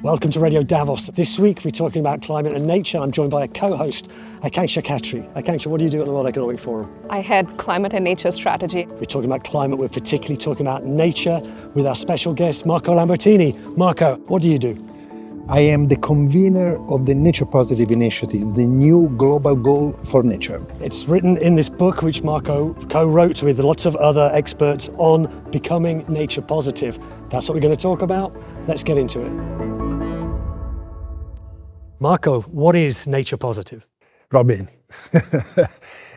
Welcome to Radio Davos. This week we're talking about climate and nature. I'm joined by a co-host, Akanksha Khatri. Akanksha, what do you do at the World Economic Forum? I head climate and nature strategy. We're talking about climate, we're particularly talking about nature with our special guest, Marco Lambertini. Marco, what do you do? I am the convener of the Nature Positive Initiative, the new global goal for nature. It's written in this book, which Marco co-wrote with lots of other experts on becoming nature positive. That's what we're going to talk about. Let's get into it. Marco, what is nature positive? Robin,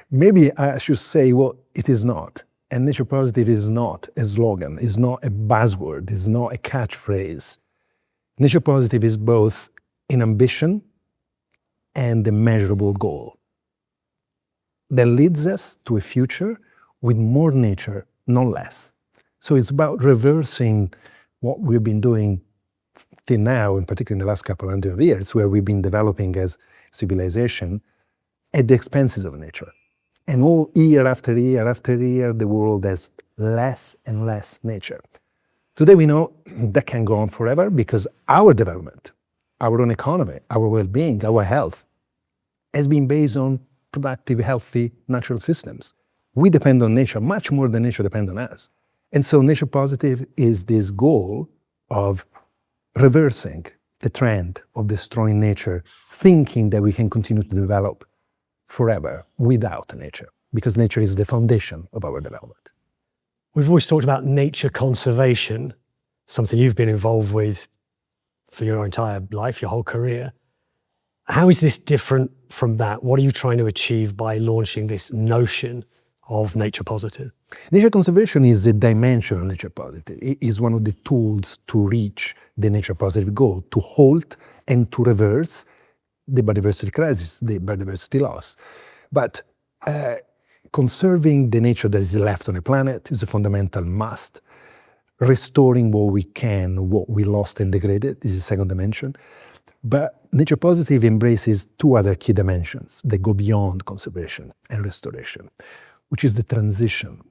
maybe I should say what it is not. And nature positive is not a slogan, is not a buzzword, is not a catchphrase. Nature positive is both an ambition and a measurable goal that leads us to a future with more nature, not less. So it's about reversing what we've been doing till now, and particularly in the last couple of years, where we've been developing as civilization at the expenses of nature. And all year after year after year, the world has less and less nature. Today we know that can go on forever because our development, our own economy, our well-being, our health has been based on productive, healthy, natural systems. We depend on nature much more than nature depends on us. And so nature positive is this goal of reversing the trend of destroying nature, thinking that we can continue to develop forever without nature, because nature is the foundation of our development. We've always talked about nature conservation, something you've been involved with for your entire life, your whole career. How is this different from that? What are you trying to achieve by launching this notion of nature positive? Nature conservation is a dimension of nature positive. It is one of the tools to reach the nature positive goal, to halt and to reverse the biodiversity crisis, the biodiversity loss. But conserving the nature that is left on the planet is a fundamental must. Restoring what we can, what we lost and degraded, is the second dimension. But nature positive embraces two other key dimensions that go beyond conservation and restoration, which is the transition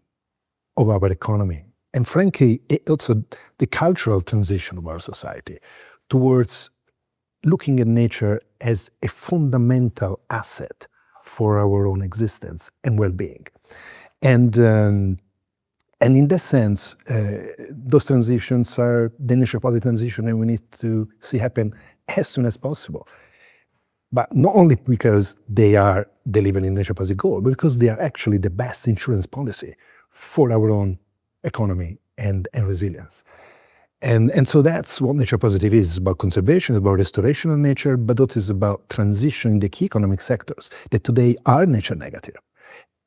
of our economy. And frankly, also the cultural transition of our society towards looking at nature as a fundamental asset for our own existence and well-being. And in that sense, those transitions are the nature positive transition, and we need to see happen as soon as possible. But not only because they are delivering nature positive goal, but because they are actually the best insurance policy for our own economy and resilience. And so that's what nature positive is. It's about conservation, it's about restoration of nature, but it is about transitioning the key economic sectors that today are nature negative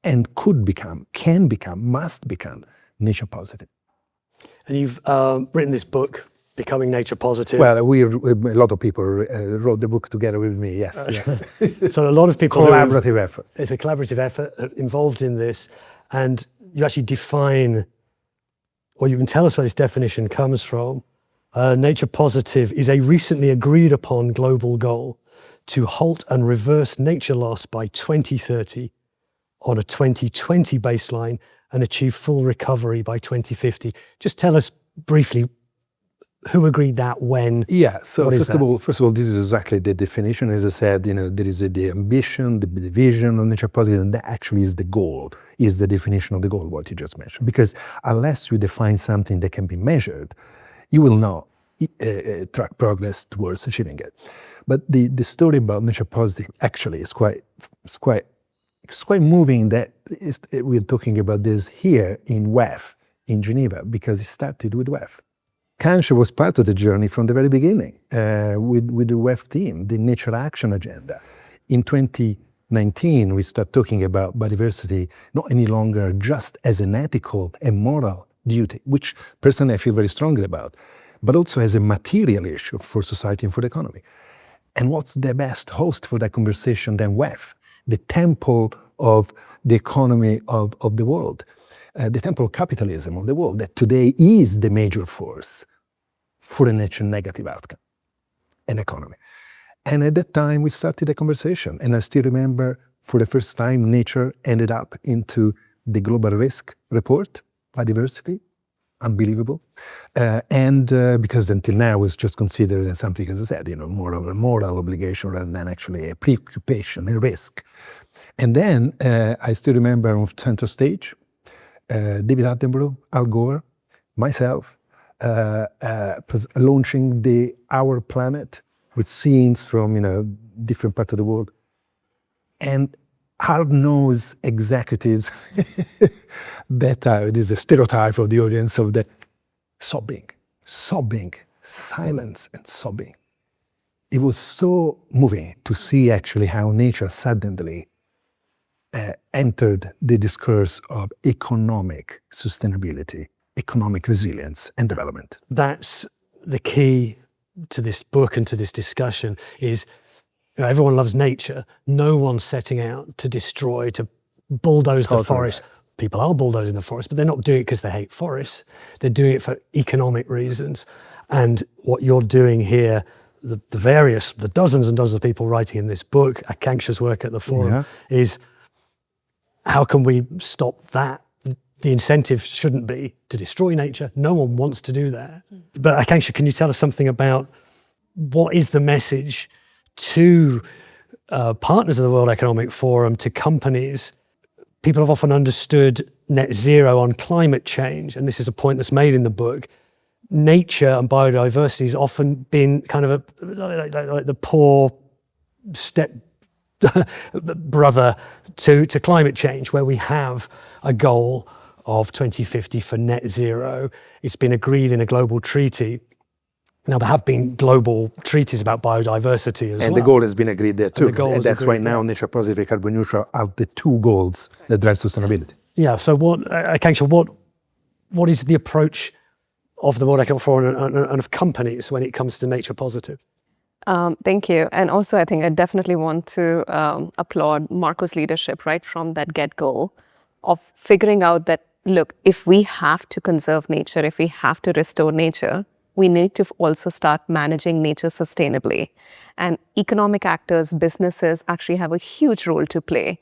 and could become, can become, must become nature positive. And you've written this book, Becoming Nature Positive. Well, a lot of people wrote the book together with me, yes. So a lot of people... Collaborative effort. It's a collaborative effort involved in this, and you actually define, or you can tell us where this definition comes from. Nature positive is a recently agreed upon global goal to halt and reverse nature loss by 2030 on a 2020 baseline and achieve full recovery by 2050. Just tell us briefly, who agreed that, when? Yeah, so first of all, this is exactly the definition. As I said, there is the ambition, the vision of nature positive, and that actually is the goal, is the definition of the goal, what you just mentioned. Because unless you define something that can be measured, you will not track progress towards achieving it. But the story about nature positive actually is quite moving, that we're talking about this here in WEF, in Geneva, because it started with WEF. Akanksha was part of the journey from the very beginning with the WEF team, the Nature Action Agenda. In 2019, we start talking about biodiversity not any longer just as an ethical and moral duty, which personally I feel very strongly about, but also as a material issue for society and for the economy. And what's the best host for that conversation than WEF, the temple of the economy of the world? The temple of capitalism of the world, that today is the major force for a nature negative outcome, an economy. And at that time, we started a conversation. And I still remember, for the first time, nature ended up into the global risk report, biodiversity, unbelievable. And because until now it's just considered as something, as I said, more of a moral obligation rather than actually a preoccupation, a risk. And then I still remember on center stage, David Attenborough, Al Gore, myself, launching the Our Planet with scenes from different parts of the world. And hard-nosed executives that is a stereotype of the audience of that sobbing, silence and sobbing. It was so moving to see actually how nature suddenly entered the discourse of economic sustainability, economic resilience and development. That's the key to this book and to this discussion is everyone loves nature. No one's setting out to destroy, to bulldoze the forest. People are bulldozing the forest, but they're not doing it because they hate forests. They're doing it for economic reasons. And what you're doing here, the dozens and dozens of people writing in this book, Akanksha's work at the forum, is how can we stop that? The incentive shouldn't be to destroy nature. No one wants to do that. But Akanksha, can you tell us something about what is the message to partners of the World Economic Forum, to companies? People have often understood net zero on climate change, and this is a point that's made in the book. Nature and biodiversity has often been kind of like the poor step brother to climate change, where we have a goal of 2050 for net zero. It's been agreed in a global treaty. Now, there have been global treaties about biodiversity as well. And the goal has been agreed there too. And that's why now nature positive and carbon neutral are the two goals that drive sustainability. Yeah, so Akanksha, what is the approach of the World Economic Forum and of companies when it comes to nature positive? Thank you. And also, I think I definitely want to applaud Marco's leadership right from that get-go of figuring out that, look, if we have to conserve nature, if we have to restore nature, we need to also start managing nature sustainably. And economic actors, businesses actually have a huge role to play.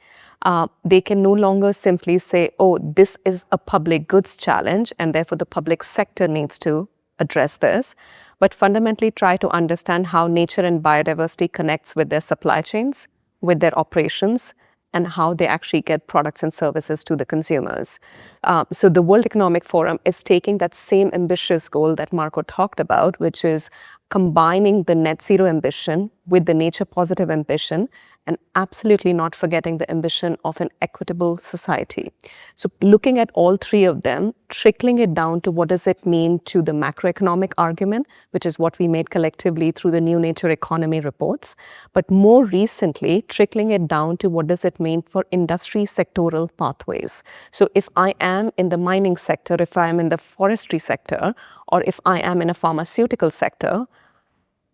They can no longer simply say, oh, this is a public goods challenge and therefore the public sector needs to address this, but fundamentally try to understand how nature and biodiversity connects with their supply chains, with their operations, and how they actually get products and services to the consumers. So the World Economic Forum is taking that same ambitious goal that Marco talked about, which is combining the net zero ambition with the nature positive ambition, and absolutely not forgetting the ambition of an equitable society. So looking at all three of them, trickling it down to what does it mean to the macroeconomic argument, which is what we made collectively through the New Nature Economy reports, but more recently, trickling it down to what does it mean for industry sectoral pathways. So if I am in the mining sector, if I am in the forestry sector, or if I am in a pharmaceutical sector,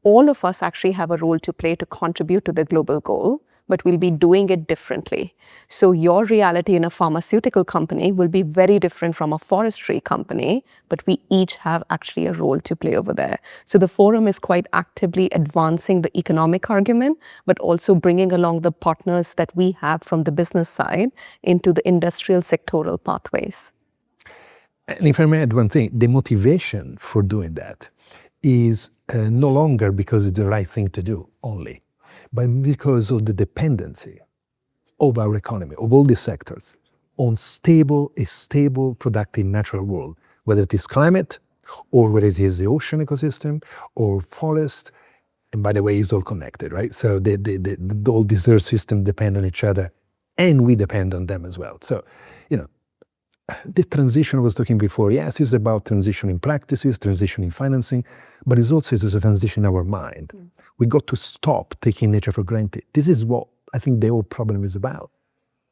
all of us actually have a role to play to contribute to the global goal, but we'll be doing it differently. So your reality in a pharmaceutical company will be very different from a forestry company, but we each have actually a role to play over there. So the forum is quite actively advancing the economic argument, but also bringing along the partners that we have from the business side into the industrial sectoral pathways. And if I may add one thing, the motivation for doing that is no longer because it's the right thing to do only, but because of the dependency of our economy, of all these sectors, on a stable, productive natural world, whether it is climate, or whether it is the ocean ecosystem, or forest, and by the way, it's all connected, right? So all these earth systems depend on each other, and we depend on them as well. So, this transition I was talking before, yes, it's about transition in practices, transition in financing, but it's also a transition in our mind. We got to stop taking nature for granted. This is what I think the whole problem is about.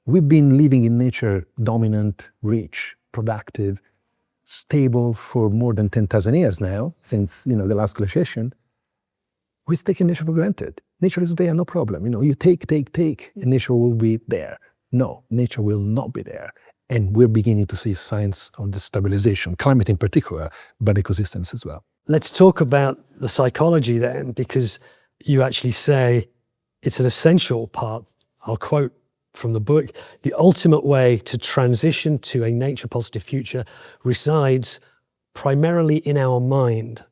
We've been living in nature dominant, rich, productive, stable for more than 10,000 years now, since the last glaciation. We're taking nature for granted. Nature is there, no problem. You take, and nature will be there. No, nature will not be there. And we're beginning to see signs of destabilization, climate in particular, but ecosystems as well. Let's talk about the psychology then, because you actually say it's an essential part. I'll quote from the book, "The ultimate way to transition to a nature-positive future resides primarily in our mind.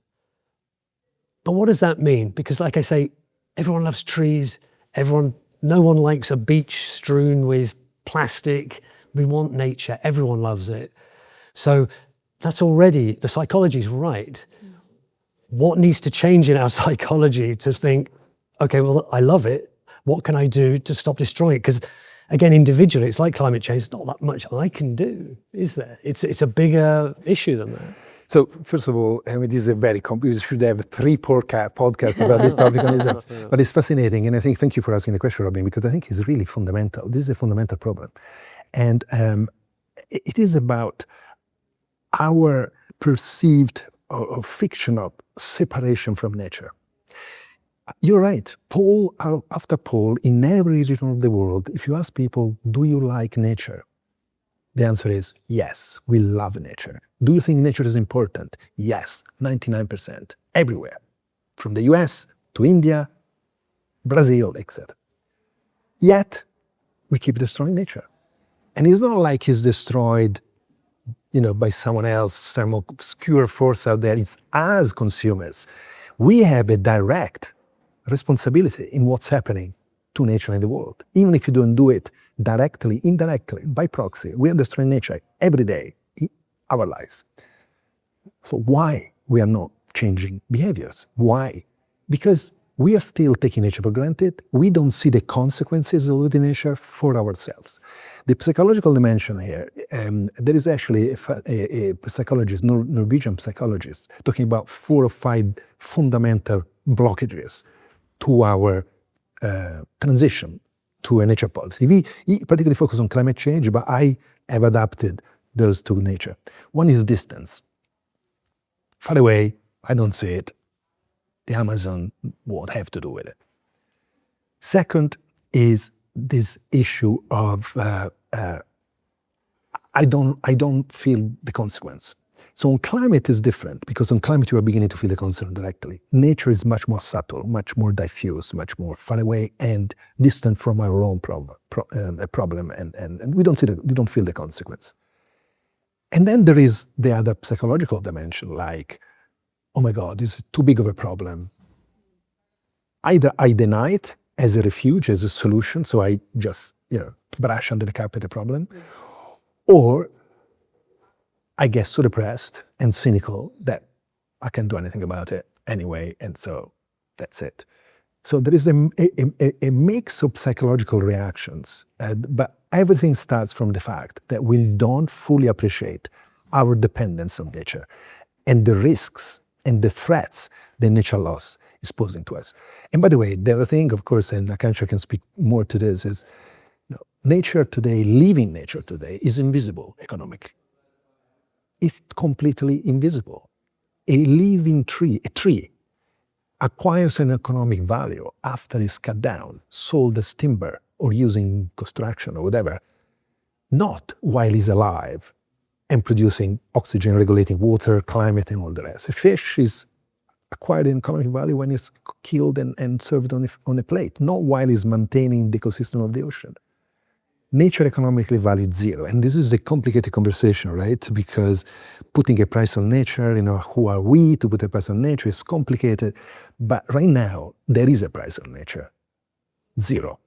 But what does that mean? Because like I say, everyone loves trees, no one likes a beach strewn with plastic. We want nature, everyone loves it. So that's already, the psychology is right. What needs to change in our psychology to think, okay, well, I love it. What can I do to stop destroying it? Because again, individually, it's like climate change. It's not that much I can do, is there? It's a bigger issue than that. So first of all, I mean, this is a very we should have 3 podcasts about this topic on itself. But it's fascinating, and I think thank you for asking the question, Robin, because I think it's really fundamental. This is a fundamental problem, and it is about our perceived or fictional separation from nature. You're right. Poll after poll in every region of the world, if you ask people, do you like nature? The answer is yes, we love nature. Do you think nature is important? Yes, 99%, everywhere. From the US to India, Brazil, etc. Yet, we keep destroying nature. And it's not like it's destroyed by someone else, some obscure force out there. It's us consumers. We have a direct responsibility in what's happening to nature in the world. Even if you don't do it directly, indirectly, by proxy, we are destroying nature every day in our lives. So why we are not changing behaviors? Why? Because we are still taking nature for granted. We don't see the consequences of the nature for ourselves. The psychological dimension here, there is actually a psychologist, Norwegian psychologist, talking about 4 or 5 fundamental blockages to our transition to a nature policy. He particularly focused on climate change, but I have adapted those to nature. One is distance. Far away, I don't see it. The Amazon won't have to do with it. Second is this issue of I don't feel the consequence. So on climate is different, because on climate you are beginning to feel the consequence directly. Nature is much more subtle, much more diffuse, much more far away and distant from our own problem, and we don't feel the consequence. And then there is the other psychological dimension, like, oh my God, this is too big of a problem. Either I deny it as a refuge, as a solution, so I just brush under the carpet the problem, or I get so depressed and cynical that I can't do anything about it anyway, and so that's it. So there is a mix of psychological reactions, but everything starts from the fact that we don't fully appreciate our dependence on nature and the risks and the threats that nature loss is posing to us. And by the way, the other thing, of course, and Akansha can speak more to this, is nature today, living nature today, is invisible economically. It's completely invisible. A living tree, acquires an economic value after it's cut down, sold as timber, or using construction or whatever, not while it's alive and producing oxygen, regulating water, climate, and all the rest. A fish is acquired an economic value when it's killed and served on a plate, not while it's maintaining the ecosystem of the ocean. Nature economically valued 0. And this is a complicated conversation, right? Because putting a price on nature, who are we to put a price on nature is complicated. But right now, there is a price on nature, 0.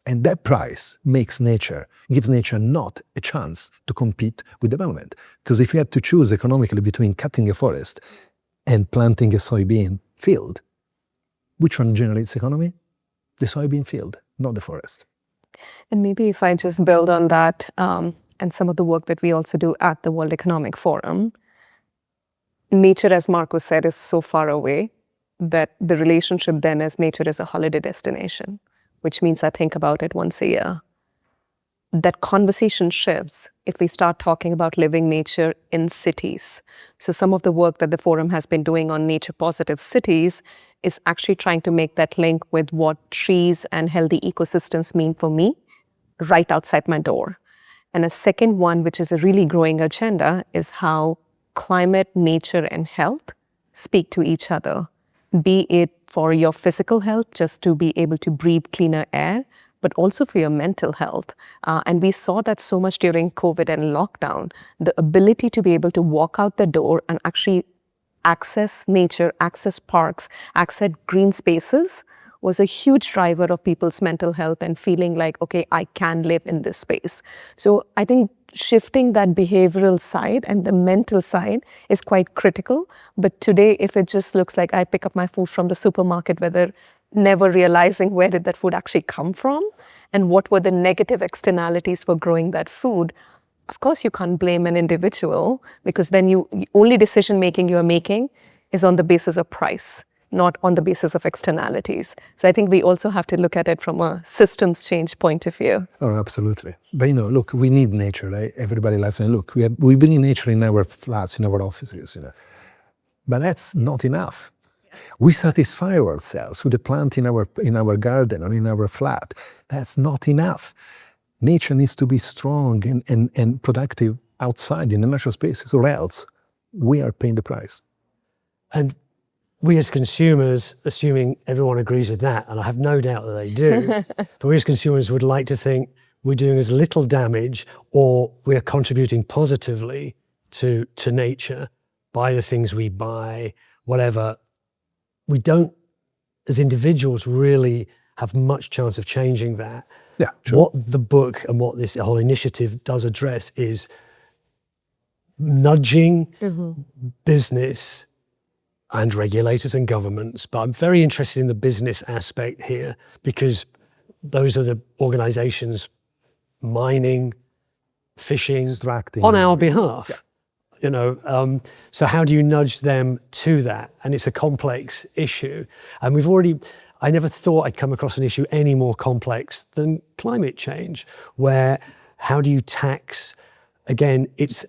And that price gives nature not a chance to compete with development. Because if you had to choose economically between cutting a forest and planting a soybean field, which one generates economy? The soybean field, not the forest. And maybe if I just build on that and some of the work that we also do at the World Economic Forum, nature, as Marco said, is so far away that the relationship then as nature is a holiday destination, which means I think about it once a year. That conversation shifts if we start talking about living nature in cities. So some of the work that the forum has been doing on nature positive cities is actually trying to make that link with what trees and healthy ecosystems mean for me right outside my door. And a second one, which is a really growing agenda, is how climate, nature, and health speak to each other, be it for your physical health, just to be able to breathe cleaner air, but also for your mental health. And we saw that so much during COVID and lockdown, the ability to be able to walk out the door and actually access nature, access parks, access green spaces was a huge driver of people's mental health and feeling like, okay, I can live in this space. So I think shifting that behavioral side and the mental side is quite critical. But today, if it just looks like I pick up my food from the supermarket, whether never realizing where did that food actually come from and what were the negative externalities for growing that food, of course you can't blame an individual, because then the only decision making you are making is on the basis of price, not on the basis of externalities. So I think we also have to look at it from a systems change point of view. Oh, absolutely. But look, we need nature, right? Everybody likes it. Look, we bring nature in our flats, in our offices, But that's not enough. We satisfy ourselves with the plant in our garden or in our flat. That's not enough. Nature needs to be strong and productive outside in the natural spaces, or else we are paying the price. And we as consumers, assuming everyone agrees with that, and I have no doubt that they do, but we as consumers would like to think we're doing as little damage or we're contributing positively to nature by the things we buy, whatever. We don't, as individuals, really have much chance of changing that. Yeah, sure. What the book and what this whole initiative does address is nudging business and regulators and governments. But I'm very interested in the business aspect here, because those are the organizations mining, fishing, Extracting. on our behalf. So how do you nudge them to that? And it's a complex issue. And I never thought I'd come across an issue any more complex than climate change, where how do you tax, again, it's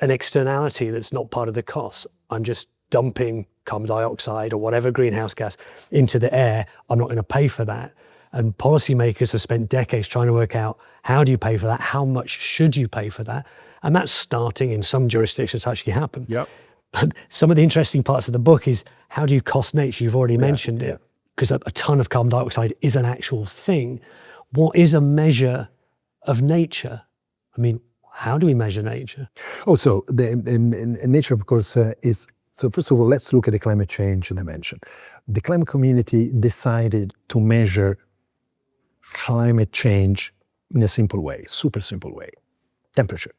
an externality that's not part of the cost. I'm just dumping carbon dioxide or whatever greenhouse gas into the air. I'm not going to pay for that. And policymakers have spent decades trying to work out, how do you pay for that? How much should you pay for that? And that's starting in some jurisdictions to actually happen. Yep. But some of the interesting parts of the book is, how do you cost nature? You've already mentioned it, because a ton of carbon dioxide is an actual thing. What is a measure of nature? I mean, how do we measure nature? Oh, so nature, of course, is... So first of all, let's look at the climate change dimension. The climate community decided to measure climate change in a simple way, super simple way. Temperature.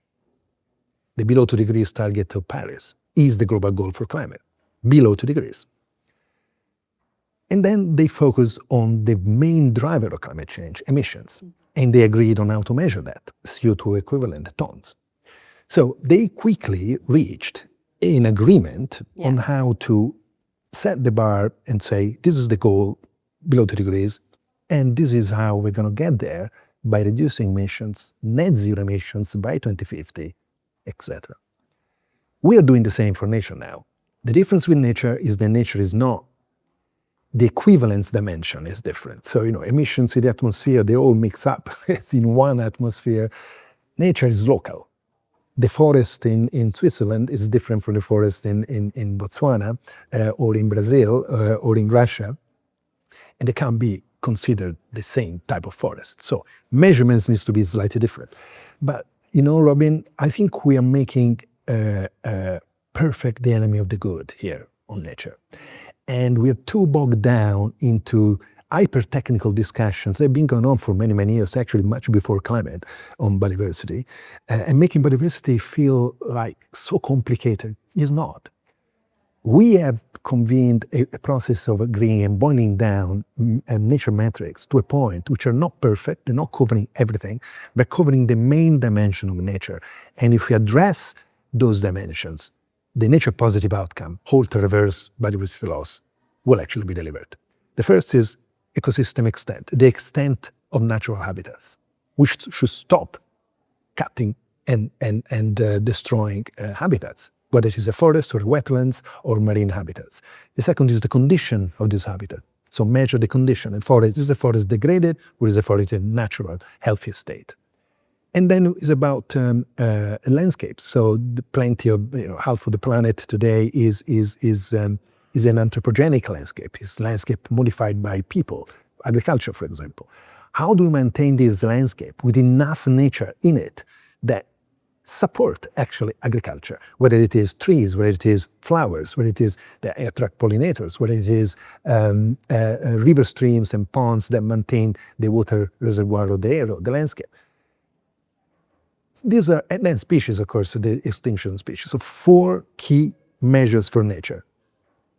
The below 2 degrees target of Paris is the global goal for climate, below 2 degrees. And then they focus on the main driver of climate change, emissions. And they agreed on how to measure that, CO2 equivalent tons. So they quickly reached an agreement on how to set the bar and say, this is the goal, below 2 degrees, and this is how we're going to get there by reducing emissions, net zero emissions by 2050, etc. We are doing the same for nature now. The difference with nature is that nature is not, the equivalence dimension is different. So, emissions in the atmosphere, they all mix up. It's in one atmosphere. Nature is local. The forest in Switzerland is different from the forest in Botswana or in Brazil or in Russia. And they can't be considered the same type of forest. So measurements needs to be slightly different. But, Robin, I think we are making perfect the enemy of the good here on nature. And we are too bogged down into hyper-technical discussions that have been going on for many, many years, actually much before climate, on biodiversity, and making biodiversity feel like so complicated. It's not. We have convened a process of agreeing and boiling down nature metrics to a point which are not perfect, they're not covering everything, but covering the main dimension of nature. And if we address those dimensions, the nature positive outcome, halt or reverse biodiversity loss, will actually be delivered. The first is ecosystem extent, the extent of natural habitats, which should stop cutting and destroying habitats, whether it is a forest or wetlands or marine habitats. The second is the condition of this habitat. So measure the condition. And forest, is the forest degraded or is the forest in a natural, healthy state? And then it's about landscapes. So plenty of, half of the planet today is an anthropogenic landscape. It's landscape modified by people, agriculture, for example. how do we maintain this landscape with enough nature in it that support actually agriculture, whether it is trees, whether it is flowers, whether it is that attract pollinators, whether it is river streams and ponds that maintain the water reservoir of the air, of the landscape. These are, and then species, of course, the extinction species. So 4 key measures for nature: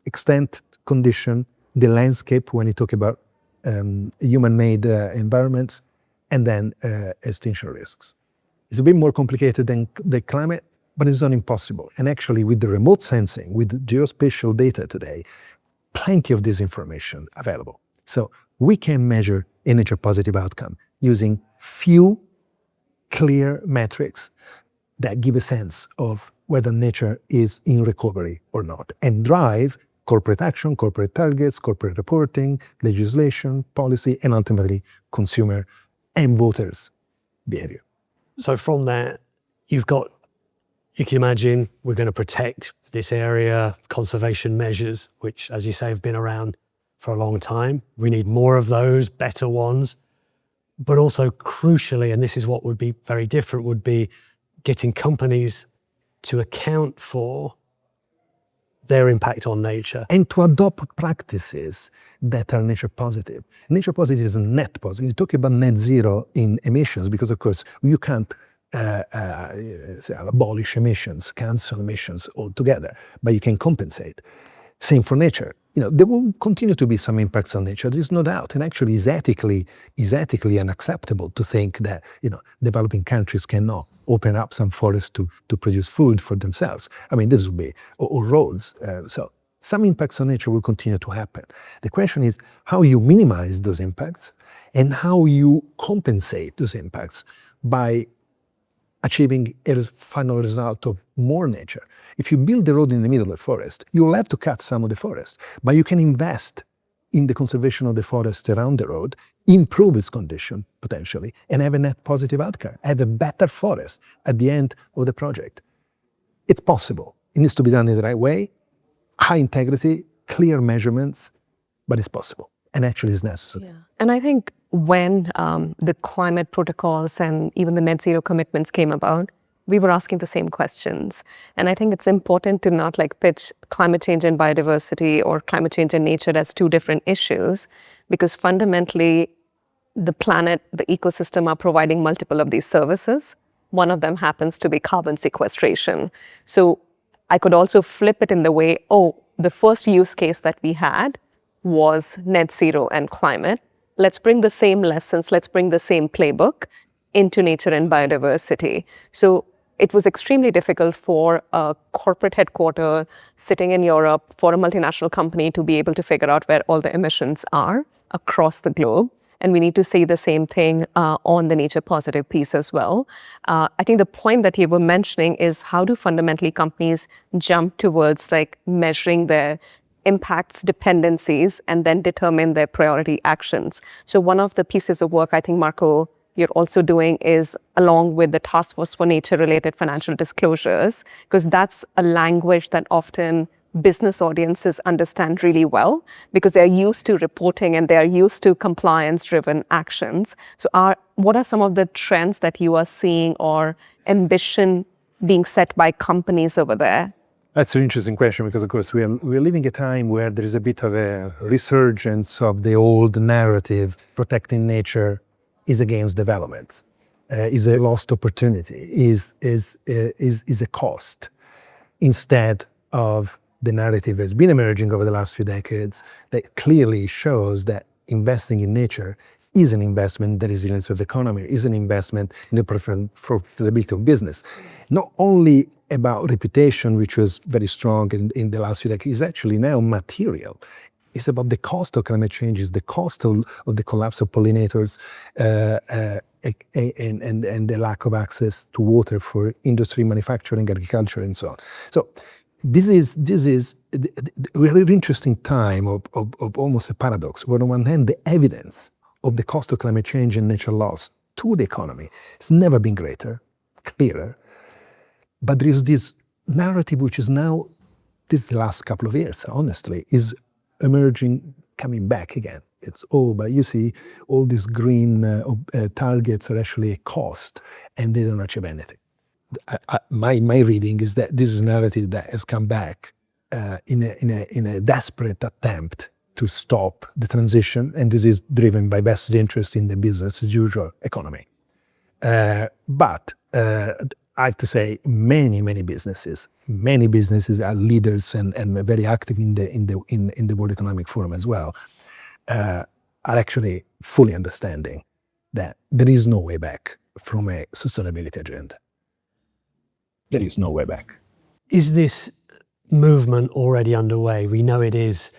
extent, condition, the landscape when you talk about human-made environments, and then extinction risks. It's a bit more complicated than the climate, but it's not impossible. And actually, with the remote sensing, with geospatial data today, plenty of this information available. So we can measure a nature positive outcome using few clear metrics that give a sense of whether nature is in recovery or not, and drive corporate action, corporate targets, corporate reporting, legislation, policy, and ultimately consumer and voters' behavior. So from that, you can imagine we're going to protect this area, conservation measures, which, as you say, have been around for a long time. We need more of those, better ones. But also crucially, and this is what would be very different, would be getting companies to account for their impact on nature. And to adopt practices that are nature positive. Nature positive is net positive. You talk about net zero in emissions because, of course, you can't abolish emissions, cancel emissions altogether, but you can compensate. Same for nature. There will continue to be some impacts on nature, there is no doubt. And actually is ethically unacceptable to think that developing countries cannot open up some forests to produce food for themselves. I mean, this will be, or roads. So some impacts on nature will continue to happen. The question is how you minimize those impacts and how you compensate those impacts by achieving a final result of more nature. If you build the road in the middle of the forest, you will have to cut some of the forest, but you can invest in the conservation of the forest around the road, improve its condition potentially, and have a net positive outcome, have a better forest at the end of the project. It's possible. It needs to be done in the right way, high integrity, clear measurements, but it's possible. And actually is necessary. Yeah. And I think when the climate protocols and even the net zero commitments came about, we were asking the same questions. And I think it's important to not pitch climate change and biodiversity or climate change and nature as 2 different issues, because fundamentally the planet, the ecosystem are providing multiple of these services. One of them happens to be carbon sequestration. So I could also flip it in the way, the first use case that we had was net zero and climate. Let's bring the same lessons, let's bring the same playbook into nature and biodiversity. So it was extremely difficult for a corporate headquarter sitting in Europe for a multinational company to be able to figure out where all the emissions are across the globe. And we need to say the same thing on the nature positive piece as well. I think the point that you were mentioning is how do fundamentally companies jump towards measuring their impacts, dependencies, and then determine their priority actions. So one of the pieces of work I think, Marco, you're also doing is along with the Task Force for Nature-related Financial Disclosures, because that's a language that often business audiences understand really well because they're used to reporting and they're used to compliance-driven actions. So what are some of the trends that you are seeing or ambition being set by companies over there? That's an interesting question because, of course, we're living a time where there is a bit of a resurgence of the old narrative. Protecting nature is against development, is a lost opportunity, is a cost. Instead of the narrative that's been emerging over the last few decades that clearly shows that investing in nature is an investment in the resilience of the economy, is an investment in the profitability of business. Not only about reputation, which was very strong in the last few decades, is actually now material. It's about the cost of climate change, it's the cost of the collapse of pollinators and the lack of access to water for industry, manufacturing, agriculture, and so on. So this is a really interesting time of almost a paradox, where on one hand, the evidence of the cost of climate change and nature loss to the economy has never been greater, clearer. But there is this narrative which is now, this last couple of years, honestly, is emerging, coming back again. It's, oh, but you see, all these green targets are actually a cost and they don't achieve anything. My reading is that this is a narrative that has come back in a desperate attempt to stop the transition, and this is driven by vested interest in the business as usual economy. But I have to say, many businesses are leaders and very active in the World Economic Forum as well, are actually fully understanding that there is no way back from a sustainability agenda. There is no way back. Is this movement already underway? We know it is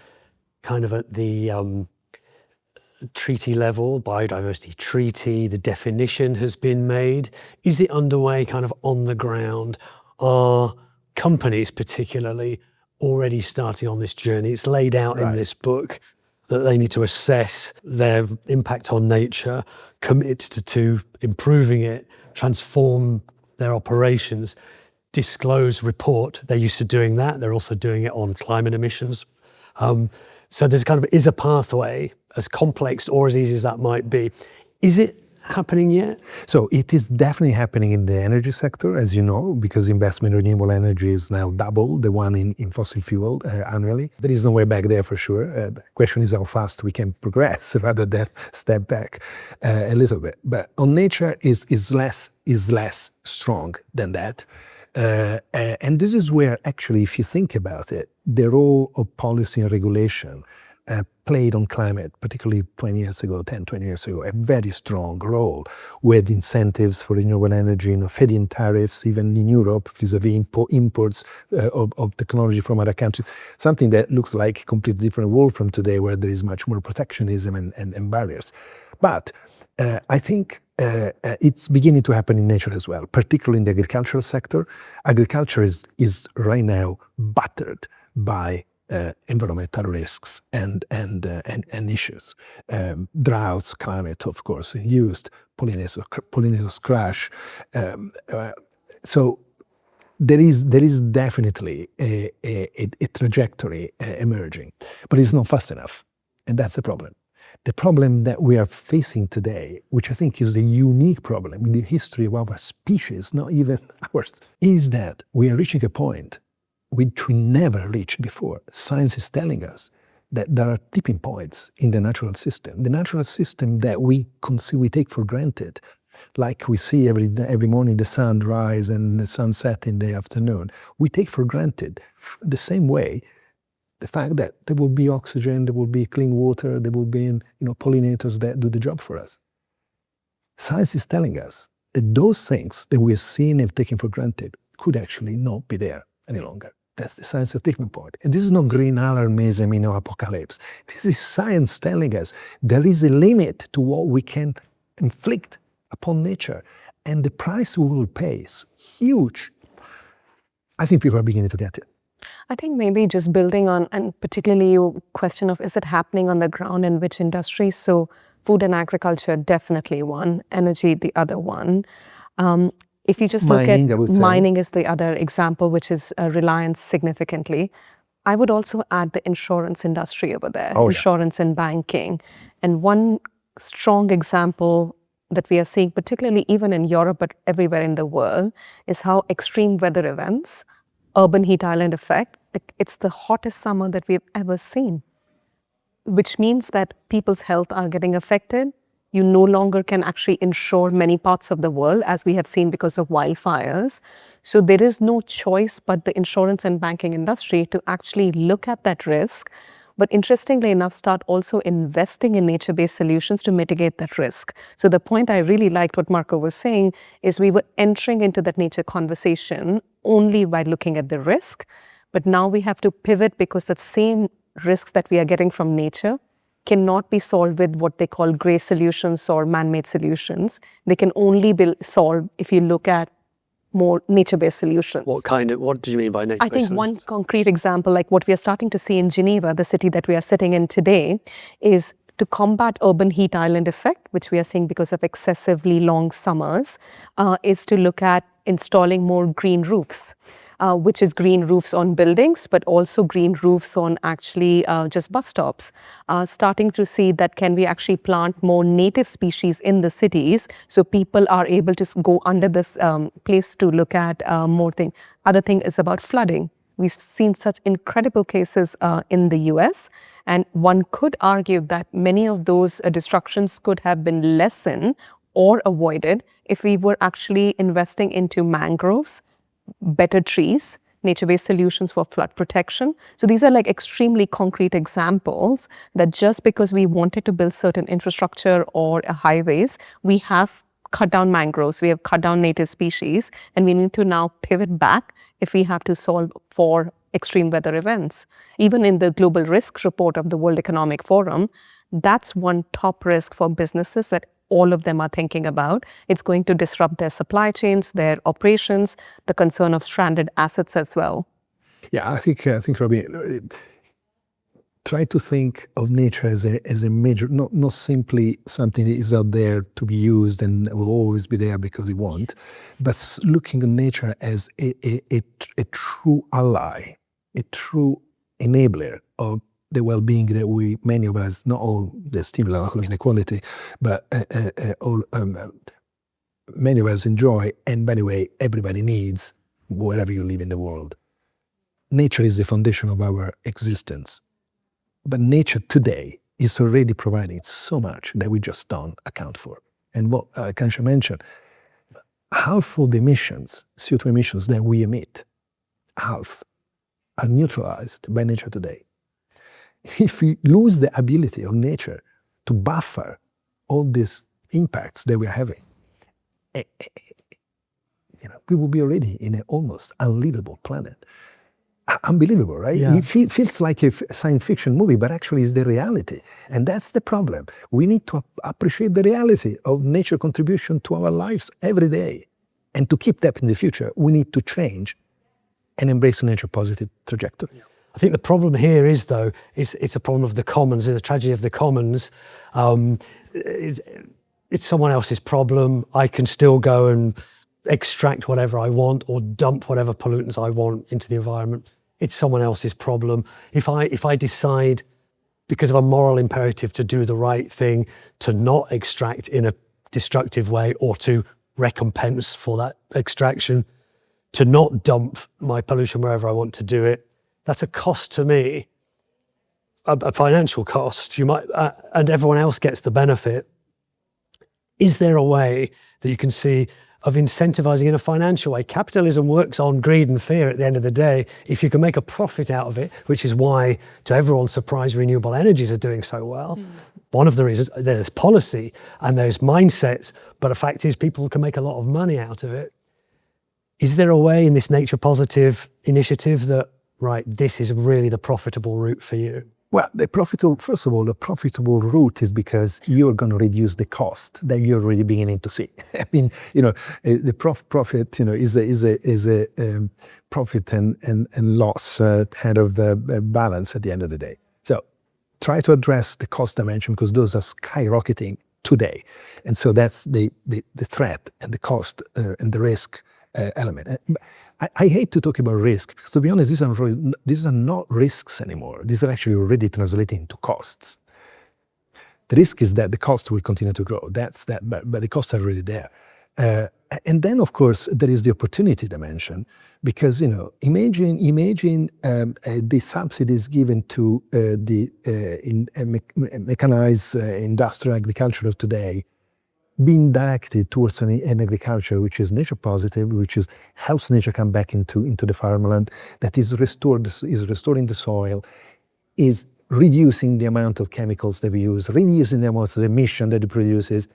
kind of at the treaty level, biodiversity treaty, the definition has been made. Is it underway kind of on the ground? Are companies particularly already starting on this journey? It's laid out in this book that they need to assess their impact on nature, commit to improving it, transform their operations, disclose, report. They're used to doing that. They're also doing it on climate emissions. So there's kind of, is a pathway, as complex or as easy as that might be. Is it happening yet? So it is definitely happening in the energy sector, as you know, because investment in renewable energy is now double the one in fossil fuel annually. There is no way back there for sure. The question is how fast we can progress rather than step back a little bit. But on nature is less strong than that. And this is where actually, if you think about it, the role of policy and regulation played on climate, particularly 20 years ago, 10, 20 years ago, a very strong role with incentives for renewable energy, feed-in tariffs, even in Europe, vis-a-vis imports of technology from other countries, something that looks like a completely different world from today, where there is much more protectionism and barriers. But I think it's beginning to happen in nature as well, particularly in the agricultural sector. Agriculture is right now battered by environmental risks and issues. Droughts, climate, of course, induced, pollinators crash. So there is definitely a trajectory emerging, but it's not fast enough, and that's the problem. The problem that we are facing today, which I think is a unique problem in the history of our species, not even ours, is that we are reaching a point which we never reached before. Science is telling us that there are tipping points in the natural system. The natural system that we take for granted, like we see every morning the sun rise and the sun set in the afternoon, we take for granted the same way the fact that there will be oxygen, there will be clean water, there will be pollinators that do the job for us. Science is telling us that those things that we are seeing and taking for granted could actually not be there any longer. That's the science of tipping point. And this is not green alarmism, apocalypse. This is science telling us there is a limit to what we can inflict upon nature. And the price we will pay is huge. I think people are beginning to get it. I think maybe just building on, and particularly your question of, is it happening on the ground in which industries? So food and agriculture, definitely one. Energy, the other one. If you just look at mining is the other example, which is reliance significantly. I would also add the insurance industry over there, insurance and banking. And one strong example that we are seeing, particularly even in Europe, but everywhere in the world, is how extreme weather events, urban heat island effect, it's the hottest summer that we've ever seen, which means that people's health are getting affected. You no longer can actually insure many parts of the world, as we have seen because of wildfires. So there is no choice but the insurance and banking industry to actually look at that risk, but interestingly enough, start also investing in nature-based solutions to mitigate that risk. So the point I really liked what Marco was saying is we were entering into that nature conversation only by looking at the risk, but now we have to pivot because the same risks that we are getting from nature cannot be solved with what they call gray solutions or man-made solutions. They can only be solved if you look at more nature-based solutions. What do you mean by nature-based solutions? I think one concrete example, like what we are starting to see in Geneva, the city that we are sitting in today, is to combat urban heat island effect, which we are seeing because of excessively long summers, is to look at installing more green roofs. which is green roofs on buildings, but also green roofs on actually just bus stops. Starting to see that can we actually plant more native species in the cities so people are able to go under this place to look at more things. Other thing is about flooding. We've seen such incredible cases in the US, and one could argue that many of those destructions could have been lessened or avoided if we were actually investing into mangroves, better trees, nature-based solutions for flood protection. So these are like extremely concrete examples that just because we wanted to build certain infrastructure or highways, we have cut down mangroves, we have cut down native species, and we need to now pivot back if we have to solve for extreme weather events. Even in the global risk report of the World Economic Forum, that's one top risk for businesses that all of them are thinking about. It's going to disrupt their supply chains, their operations, the concern of stranded assets as well. Yeah, I think Robbie, try to think of nature as a major, not simply something that is out there to be used and will always be there because we want, but looking at nature as a true ally, a true enabler of the well-being that many of us, not all the stimulant of inequality, but many of us enjoy, and by the way, everybody needs wherever you live in the world. Nature is the foundation of our existence. But nature today is already providing so much that we just don't account for. And what Kansha mentioned, half of the emissions, CO2 emissions that we emit, half are neutralized by nature today. If we lose the ability of nature to buffer all these impacts that we're having, we will be already in an almost unlivable planet. Unbelievable, right? Yeah. It feels like a science fiction movie, but actually it's the reality. And that's the problem. We need to appreciate the reality of nature contribution to our lives every day. And to keep that in the future, we need to change and embrace a nature positive trajectory. Yeah. I think the problem here is, though, it's a problem of the commons, it's a tragedy of the commons. It's someone else's problem. I can still go and extract whatever I want or dump whatever pollutants I want into the environment. It's someone else's problem. If I decide, because of a moral imperative, to do the right thing, to not extract in a destructive way or to recompense for that extraction, to not dump my pollution wherever I want to do it, that's a cost to me, a financial cost. You might, and everyone else gets the benefit. Is there a way that you can see of incentivizing in a financial way? Capitalism works on greed and fear at the end of the day. If you can make a profit out of it, which is why, to everyone's surprise, renewable energies are doing so well. One of the reasons, there's policy and there's mindsets, but the fact is people can make a lot of money out of it. Is there a way in this nature positive initiative that, right, this is really the profitable route for you? Well, first of all, the profitable route is because you're going to reduce the cost that you're already beginning to see. I mean, the profit, is a profit and loss kind of balance at the end of the day. So try to address the cost dimension because those are skyrocketing today. And so that's the threat and the cost and the risk element. I hate to talk about risk because, to be honest, these are not risks anymore. These are actually already translating into costs. The risk is that the cost will continue to grow. That's that, but the costs are already there. And then, of course, there is the opportunity dimension because imagine the subsidies given to the mechanized industrial agriculture of today, being directed towards an agriculture which is nature positive, which helps nature come back into the farmland, that is restoring the soil, is reducing the amount of chemicals that we use, reducing the amount of emission that it produces.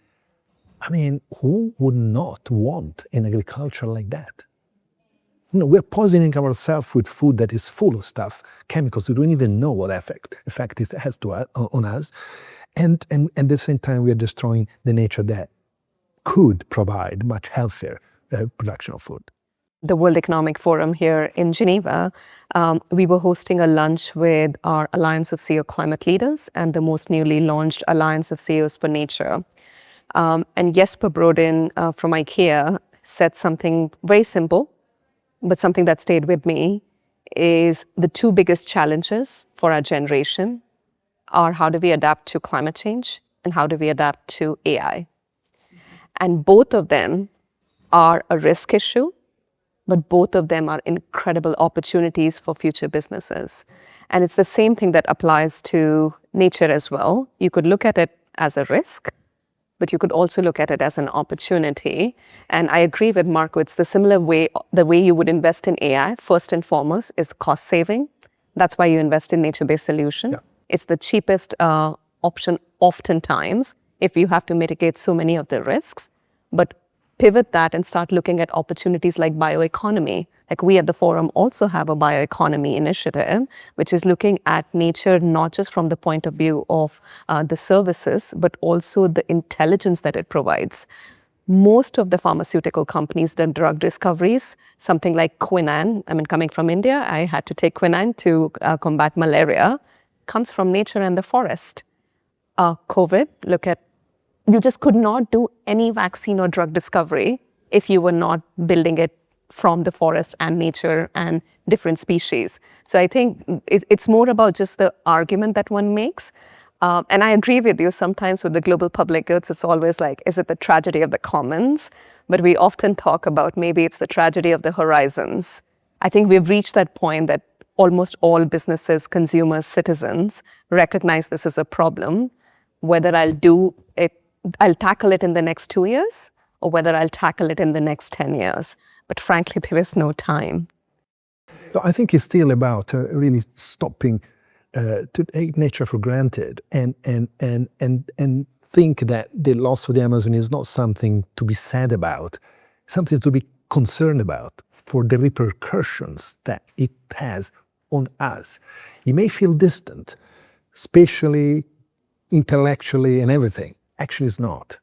I mean, who would not want an agriculture like that? We're poisoning ourselves with food that is full of stuff, chemicals. We don't even know what effect it has on us. And at the same time, we are destroying the nature that could provide much healthier production of food. The World Economic Forum here in Geneva, we were hosting a lunch with our Alliance of CEO Climate Leaders and the most newly launched Alliance of CEOs for Nature. And Jesper Brodin from IKEA said something very simple, but something that stayed with me is the two biggest challenges for our generation are how do we adapt to climate change and how do we adapt to AI. And both of them are a risk issue, but both of them are incredible opportunities for future businesses. And it's the same thing that applies to nature as well. You could look at it as a risk, but you could also look at it as an opportunity. And I agree with Marco, it's the similar way, the way you would invest in AI, first and foremost, is cost saving. That's why you invest in nature-based solution. Yeah. It's the cheapest option oftentimes if you have to mitigate so many of the risks. But pivot that and start looking at opportunities like bioeconomy. Like we at the forum also have a bioeconomy initiative, which is looking at nature not just from the point of view of the services, but also the intelligence that it provides. Most of the pharmaceutical companies done drug discoveries, something like quinine, I mean, coming from India, I had to take quinine to combat malaria, comes from nature and the forest. COVID, look at, you just could not do any vaccine or drug discovery if you were not building it from the forest and nature and different species. So I think it's more about just the argument that one makes. And I agree with you, sometimes with the global public goods, it's always like, is it the tragedy of the commons? But we often talk about maybe it's the tragedy of the horizons. I think we've reached that point that almost all businesses, consumers, citizens recognize this as a problem. Whether I'll tackle it in the next 2 years or whether I'll tackle it in the next 10 years. But frankly, there is no time. So I think it's still about really stopping to take nature for granted and think that the loss of the Amazon is not something to be sad about, something to be concerned about for the repercussions that it has on us. It may feel distant, spatially, intellectually, and everything. Actually, it's not.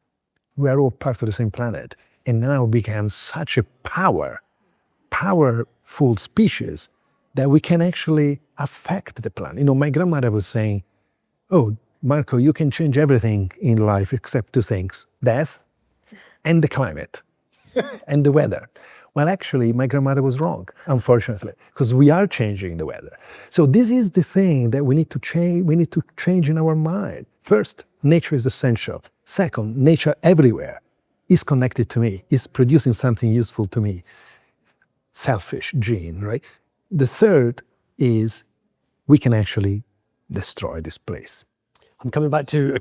We are all part of the same planet. And now becomes such a powerful species that we can actually affect the planet. You know, my grandmother was saying, oh, Marco, you can change everything in life except two things, death and the climate and the weather. Well, actually, my grandmother was wrong, unfortunately, because we are changing the weather. So this is the thing that we need to change. We need to change in our mind. First, nature is essential. Second, nature everywhere is connected to me, is producing something useful to me. Selfish gene, right? The third is we can actually destroy this place. I'm coming back to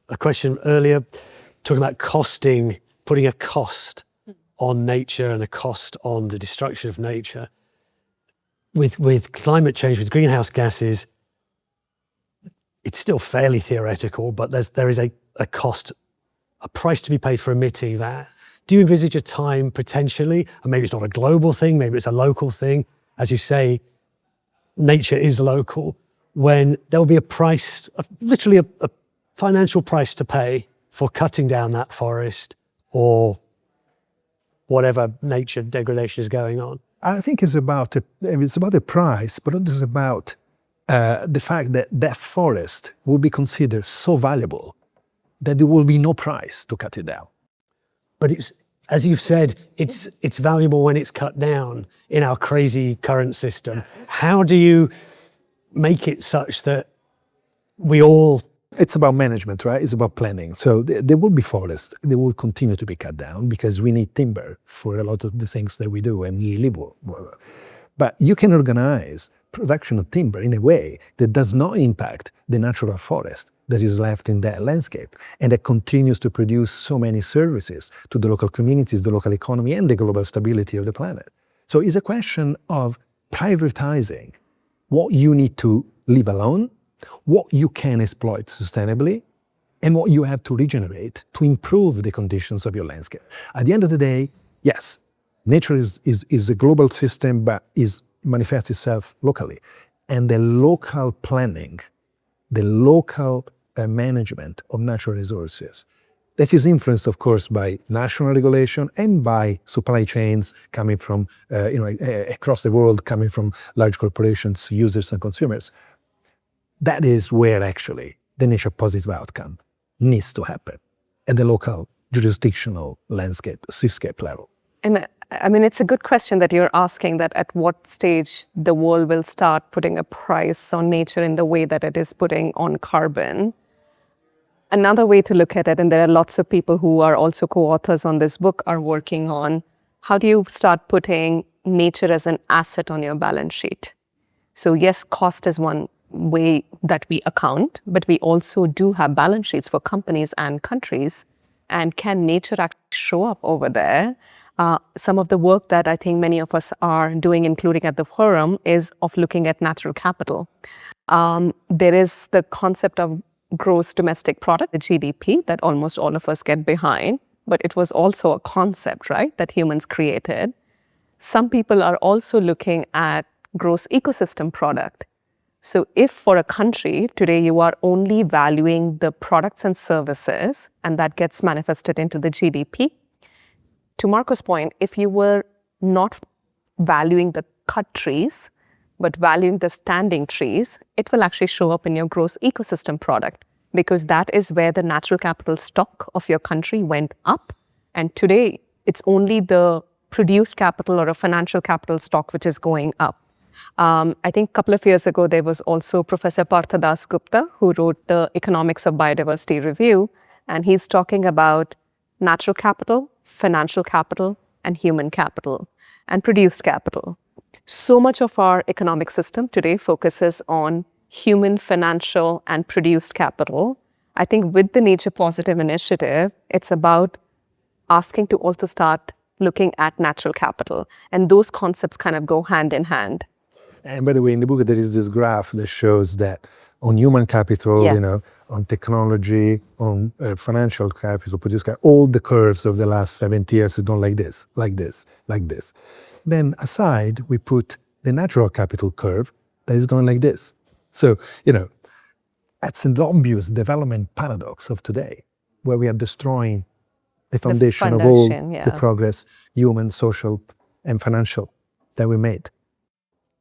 a question earlier, talking about costing, putting a cost on nature and a cost on the destruction of nature. With climate change, with greenhouse gases, it's still fairly theoretical, but there is a cost, a price to be paid for emitting that. Do you envisage a time potentially, and maybe it's not a global thing, maybe it's a local thing, as you say, nature is local, when there will be a price, literally a financial price to pay for cutting down that forest or whatever nature degradation is going on? I think it's about the price, but it is about the fact that that forest will be considered so valuable that there will be no price to cut it down. But it's, as you've said, it's valuable when it's cut down in our crazy current system. How do you make it such that we all... It's about management, right? It's about planning. So there will be forests. They will continue to be cut down because we need timber for a lot of the things that we do and we live with. But you can organize production of timber in a way that does not impact the natural forest that is left in that landscape and that continues to produce so many services to the local communities, the local economy, and the global stability of the planet. So it's a question of prioritizing what you need to leave alone, what you can exploit sustainably, and what you have to regenerate to improve the conditions of your landscape. At the end of the day, yes, nature is a global system, but manifests itself locally. And the local planning, the local management of natural resources, that is influenced, of course, by national regulation and by supply chains coming from, across the world, coming from large corporations, users and consumers. That is where actually the nature positive outcome needs to happen at the local jurisdictional landscape, seascape level. And I mean, it's a good question that you're asking, that at what stage the world will start putting a price on nature in the way that it is putting on carbon. Another way to look at it, and there are lots of people who are also co-authors on this book are working on, how do you start putting nature as an asset on your balance sheet? So yes, cost is one way that we account, but we also do have balance sheets for companies and countries. And can nature actually show up over there? Some of the work that I think many of us are doing, including at the forum, is of looking at natural capital. There is the concept of gross domestic product, the GDP, that almost all of us get behind, but it was also a concept, right, that humans created. Some people are also looking at gross ecosystem product. So if for a country today you are only valuing the products and services, and that gets manifested into the GDP, to Marco's point, if you were not valuing the cut trees, but valuing the standing trees, it will actually show up in your gross ecosystem product, because that is where the natural capital stock of your country went up. And today it's only the produced capital or a financial capital stock which is going up. I think a couple of years ago, there was also Professor Partha Dasgupta, who wrote the Economics of Biodiversity Review, and he's talking about natural capital, financial capital, and human capital, and produced capital. So much of our economic system today focuses on human, financial, and produced capital. I think with the Nature Positive initiative, it's about asking to also start looking at natural capital, and those concepts kind of go hand in hand. And by the way, in the book, there is this graph that shows that on human capital, Yes. On technology, on financial capital, produced capital, all the curves of the last 70 years have gone like this, like this, like this. Then aside, we put the natural capital curve that is going like this. So, that's an obvious development paradox of today, where we are destroying the foundation of all the progress, human, social, and financial, that we made.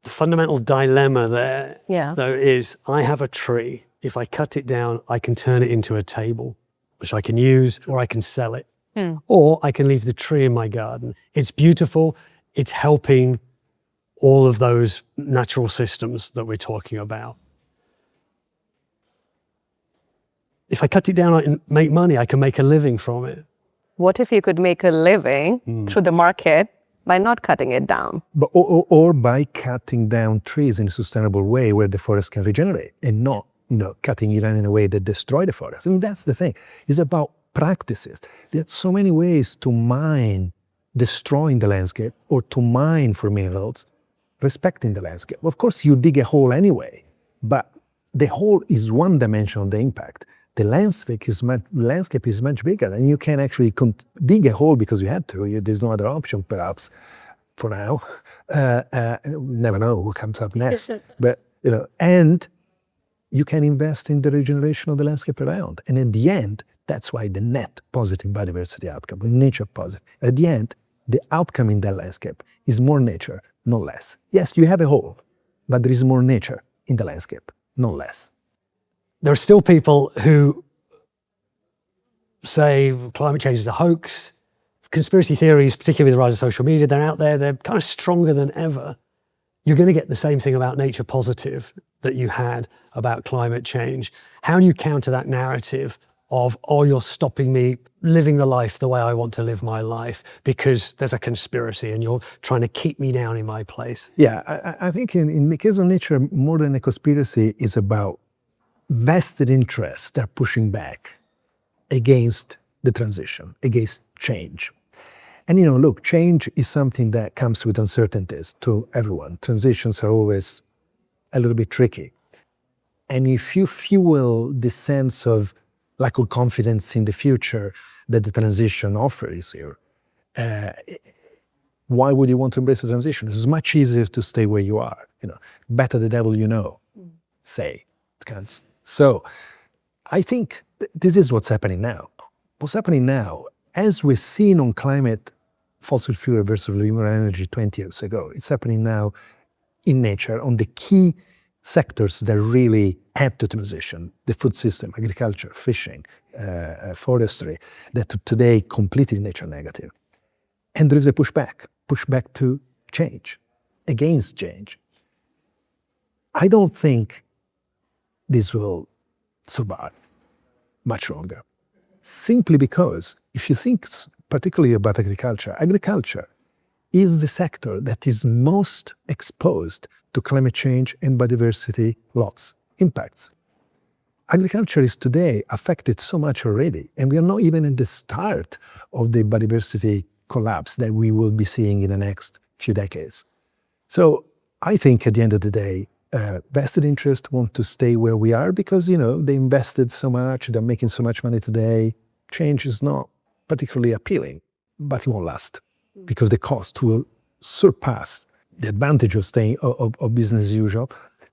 The fundamental dilemma there, Yeah. though, is I have a tree. If I cut it down, I can turn it into a table, which I can use, or I can sell it. Or I can leave the tree in my garden. It's beautiful. It's helping all of those natural systems that we're talking about. If I cut it down and make money, I can make a living from it. What if you could make a living through the market by not cutting it down? But, or by cutting down trees in a sustainable way where the forest can regenerate, and not, cutting it in a way that destroy the forest. I mean, that's the thing. It's about practices. There are so many ways to mine destroying the landscape, or to mine for minerals respecting the landscape. Of course, you dig a hole anyway, but the hole is one dimension of the impact. The landscape is much bigger, and you can actually dig a hole because you had to. There's no other option, perhaps, for now. Never know who comes up next. But and you can invest in the regeneration of the landscape around. And at the end, that's why the net positive biodiversity outcome, nature positive. At the end, the outcome in that landscape is more nature, not less. Yes, you have a hole, but there is more nature in the landscape, not less. There are still people who say climate change is a hoax. Conspiracy theories, particularly with the rise of social media, they're out there, they're kind of stronger than ever. You're going to get the same thing about nature positive that you had about climate change. How do you counter that narrative of, oh, you're stopping me living the life the way I want to live my life because there's a conspiracy and you're trying to keep me down in my place? Yeah, I think in the case of nature, more than a conspiracy, is about vested interests that are pushing back against the transition, against change. And look, change is something that comes with uncertainties to everyone. Transitions are always a little bit tricky. And if you fuel the sense of lack of confidence in the future that the transition offers you, why would you want to embrace the transition? It's much easier to stay where you are. Better the devil you know, say. So I think this is what's happening now. What's happening now, as we've seen on climate, fossil fuel versus renewable energy 20 years ago, it's happening now in nature on the key sectors that really help the transition: the food system, agriculture, fishing, forestry, that today completely nature negative. And there is a pushback. push back to change, against change. I don't think this will survive much longer. Simply because if you think particularly about agriculture, agriculture is the sector that is most exposed to climate change and biodiversity loss impacts. Agriculture is today affected so much already, and we are not even at the start of the biodiversity collapse that we will be seeing in the next few decades. So I think at the end of the day, vested interests want to stay where we are because, they invested so much, they're making so much money today. Change is not particularly appealing, but it won't last because the cost will surpass the advantage of staying of business as usual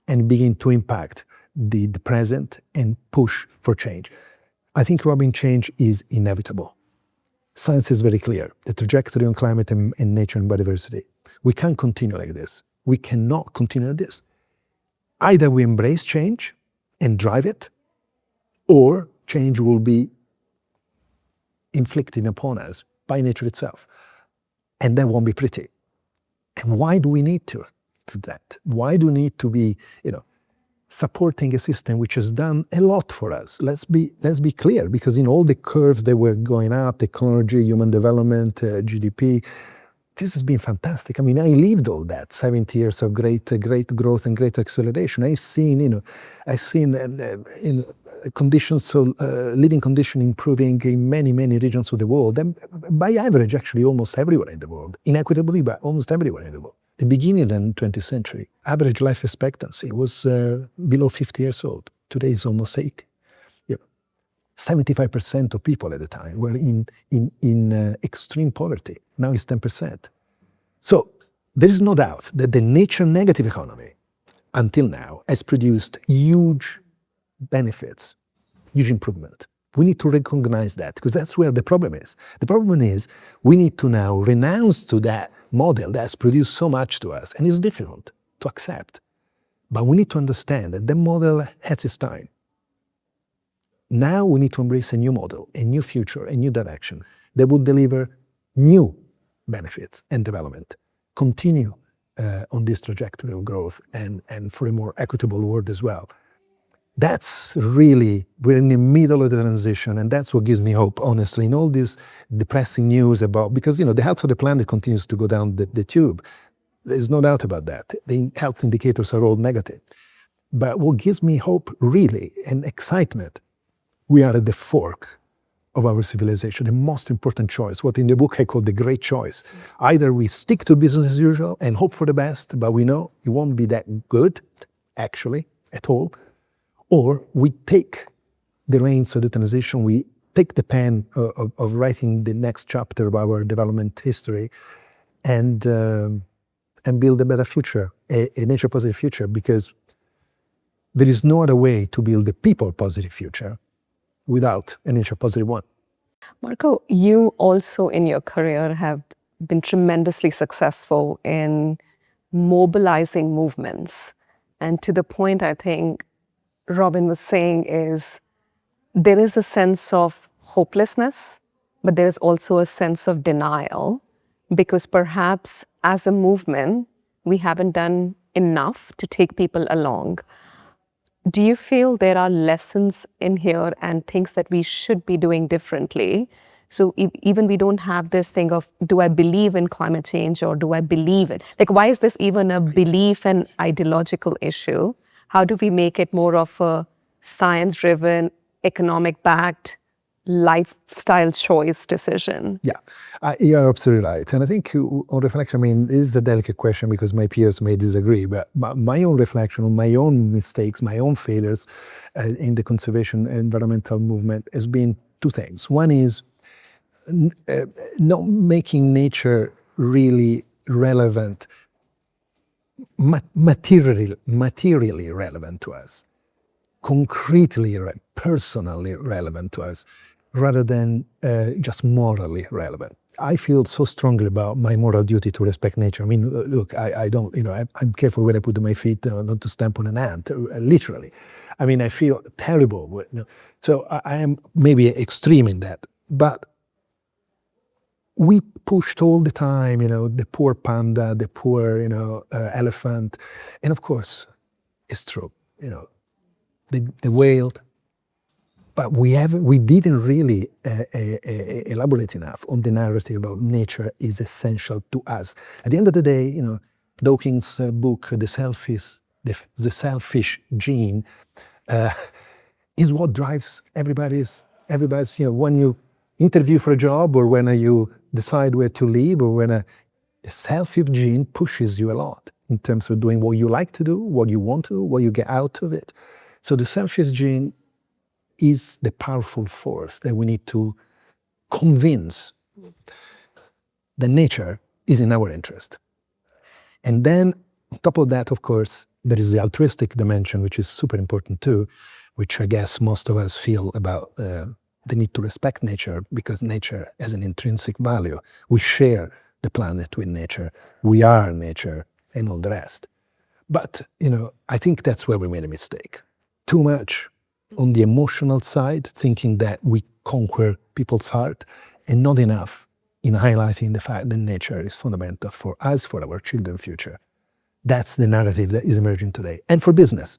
and begin to impact the present and push for change. I think, Robin, change is inevitable. Science is very clear. The trajectory on climate and nature and biodiversity. We can't continue like this. We cannot continue like this. Either we embrace change and drive it, or change will be inflicted upon us by nature itself. And that won't be pretty. And why do we need to do that? Why do we need to be, supporting a system which has done a lot for us? Let's be clear, because in all the curves that were going up, technology, human development, GDP, this has been fantastic. I mean, I lived all that, 70 years of great growth and great acceleration. I've seen, in conditions, so living conditions improving in many, many regions of the world, and by average, actually, almost everywhere in the world, inequitably, but almost everywhere in the world. The beginning of the 20th century, average life expectancy was below 50 years old. Today is almost 80. 75% of people at the time were in extreme poverty. Now it's 10%. So there is no doubt that the nature negative economy, until now, has produced huge benefits, huge improvement. We need to recognize that, because that's where the problem is. The problem is we need to now renounce to that model that has produced so much to us, and it's difficult to accept. But we need to understand that the model has its time. Now we need to embrace a new model, a new future, a new direction that will deliver new benefits and development, continue on this trajectory of growth and for a more equitable world as well. That's really, we're in the middle of the transition, and that's what gives me hope, honestly, in all this depressing news about, because the health of the planet continues to go down the tube. There's no doubt about that. The health indicators are all negative. But what gives me hope, really, and excitement, we are at the fork of our civilization, the most important choice, what in the book I call the great choice. Either we stick to business as usual and hope for the best, but we know it won't be that good, actually, at all, or we take the reins of the transition, we take the pen of writing the next chapter of our development history and build a better future, a nature-positive future, because there is no other way to build a people-positive future without a nature-positive one. Marco, you also in your career have been tremendously successful in mobilizing movements. And to the point I think Robin was saying is there is a sense of hopelessness, but there is also a sense of denial, because perhaps as a movement, we haven't done enough to take people along. Do you feel there are lessons in here and things that we should be doing differently? So even we don't have this thing of, do I believe in climate change or do I believe it? Like, why is this even a belief and ideological issue? How do we make it more of a science-driven, economic-backed, lifestyle choice decision? Yeah, you're absolutely right. And I think on reflection, this is a delicate question because my peers may disagree, but my own reflection on my own mistakes, my own failures in the conservation environmental movement has been two things. One is not making nature really relevant, materially relevant to us, concretely, personally relevant to us, rather than just morally relevant. I feel so strongly about my moral duty to respect nature. Look, I don't, I'm careful when I put my feet not to stamp on an ant, literally. I feel terrible. So I am maybe extreme in that. But we pushed all the time, the poor panda, the poor, elephant. And of course, it's true, the whale. But we didn't really elaborate enough on the narrative of nature is essential to us. At the end of the day, Dawkins' book, The Selfish Gene, is what drives everybody's, when you interview for a job or when you decide where to live or when a selfish gene pushes you a lot in terms of doing what you like to do, what you want to do, what you get out of it. So the selfish gene is the powerful force that we need to convince that nature is in our interest. And then on top of that, of course, there is the altruistic dimension, which is super important too, which I guess most of us feel about the need to respect nature because nature has an intrinsic value. We share the planet with nature. We are nature and all the rest. But, I think that's where we made a mistake. Too much on the emotional side, thinking that we conquer people's heart, and not enough in highlighting the fact that nature is fundamental for us, for our children's future. That's the narrative that is emerging today, and for business.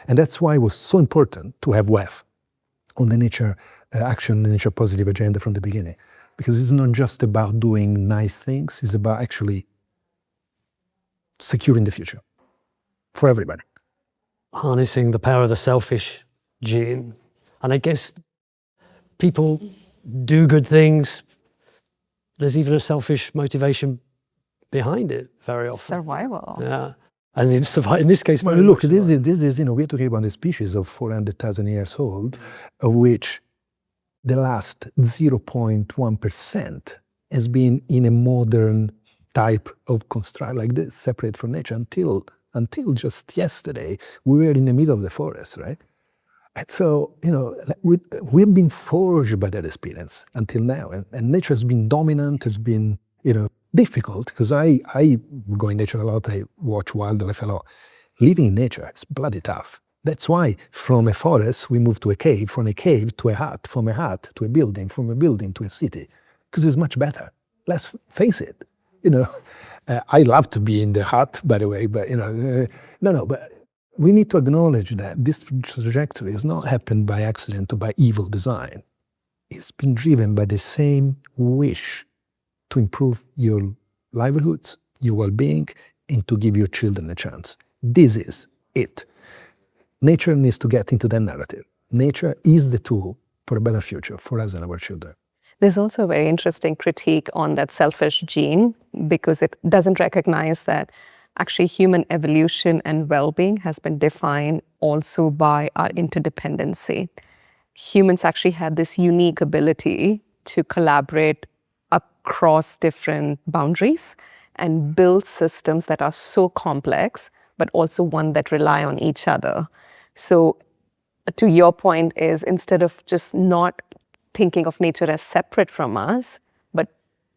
And that's why it was so important to have WEF on the nature action, the nature positive agenda from the beginning. Because it's not just about doing nice things, it's about actually securing the future for everybody. Harnessing the power of the selfish gene. And I guess people do good things. There's even a selfish motivation behind it very often. Survival. Yeah. And in this case, well, look, this is we're talking about a species of 400,000 years old, of which the last 0.1% has been in a modern type of construct like this, separate from nature, until just yesterday, we were in the middle of the forest, right? And so, we've been forged by that experience until now. And nature has been dominant, has been, difficult, because I go in nature a lot, I watch wildlife a lot. Living in nature is bloody tough. That's why from a forest, we move to a cave, from a cave to a hut, from a hut to a building, from a building to a city, because it's much better. Let's face it, I love to be in the hut, by the way, but, but we need to acknowledge that this trajectory has not happened by accident or by evil design. It's been driven by the same wish to improve your livelihoods, your well-being, and to give your children a chance. This is it. Nature needs to get into that narrative. Nature is the tool for a better future for us and our children. There's also a very interesting critique on that selfish gene because it doesn't recognize that actually human evolution and well-being has been defined also by our interdependency. Humans actually have this unique ability to collaborate across different boundaries and build systems that are so complex, but also one that rely on each other. So to your point is instead of just not thinking of nature as separate from us, but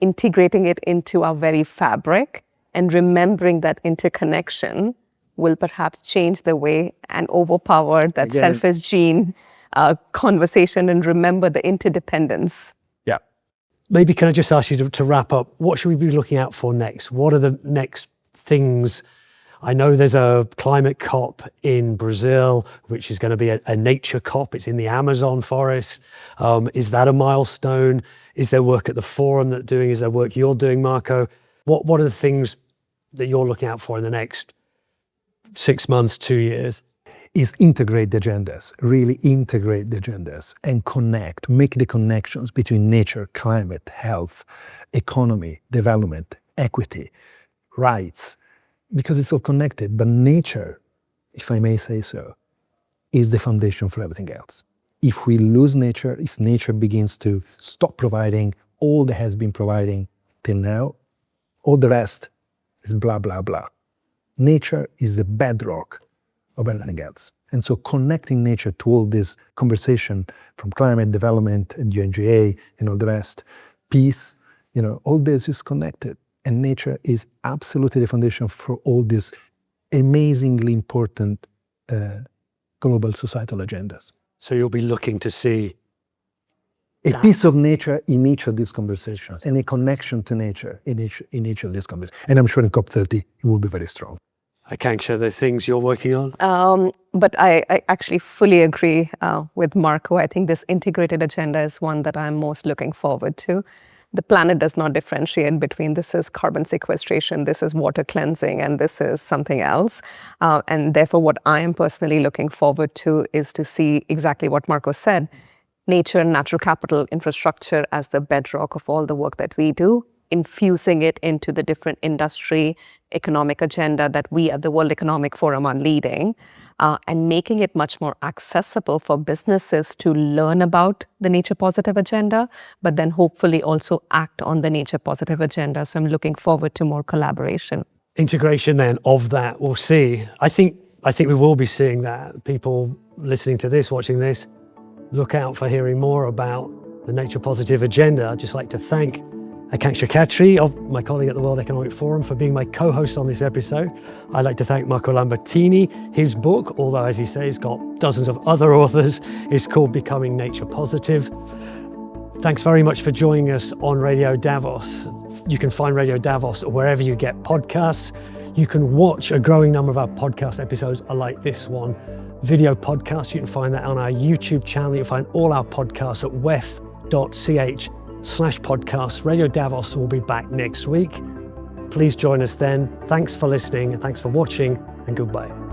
integrating it into our very fabric and remembering that interconnection will perhaps change the way and overpower that selfish gene conversation and remember the interdependence. Yeah. Maybe can I just ask you to wrap up, what should we be looking out for next? What are the next things? I know there's a climate COP in Brazil, which is going to be a nature COP. It's in the Amazon forest. Is that a milestone? Is there work at the forum is there work you're doing, Marco? What are the things that you're looking out for in the next 6 months, 2 years? Is integrate the agendas, really integrate the agendas and connect, make the connections between nature, climate, health, economy, development, equity, rights, because it's all connected. But nature, if I may say so, is the foundation for everything else. If we lose nature, if nature begins to stop providing all that has been providing till now, all the rest is blah, blah, blah. Nature is the bedrock of everything else. And so connecting nature to all this conversation from climate development and UNGA and all the rest, peace, all this is connected. And nature is absolutely the foundation for all these amazingly important global societal agendas. So you'll be looking to see a piece of nature in each of these conversations and a connection to nature in each of these conversations. And I'm sure in COP30 it will be very strong. Akanksha, the things you're working on? But I actually fully agree with Marco. I think this integrated agenda is one that I'm most looking forward to. The planet does not differentiate between this is carbon sequestration, this is water cleansing, and this is something else. And therefore, what I am personally looking forward to is to see exactly what Marco said, nature and natural capital infrastructure as the bedrock of all the work that we do, infusing it into the different industry, economic agenda that we at the World Economic Forum are leading, and making it much more accessible for businesses to learn about the nature positive agenda, but then hopefully also act on the nature positive agenda. So I'm looking forward to more collaboration. Integration then of that, we'll see. I think we will be seeing that. People listening to this, watching this, look out for hearing more about the nature positive agenda. I'd just like to thank Akanksha Khatri, my colleague at the World Economic Forum, for being my co-host on this episode. I'd like to thank Marco Lambertini. His book, although as he says, it's got dozens of other authors, is called Becoming Nature Positive. Thanks very much for joining us on Radio Davos. You can find Radio Davos wherever you get podcasts. You can watch a growing number of our podcast episodes like this one. Video podcasts, you can find that on our YouTube channel. You'll find all our podcasts at wef.ch/podcasts. Radio Davos will be back next week. Please join us then. Thanks for listening and thanks for watching, and goodbye.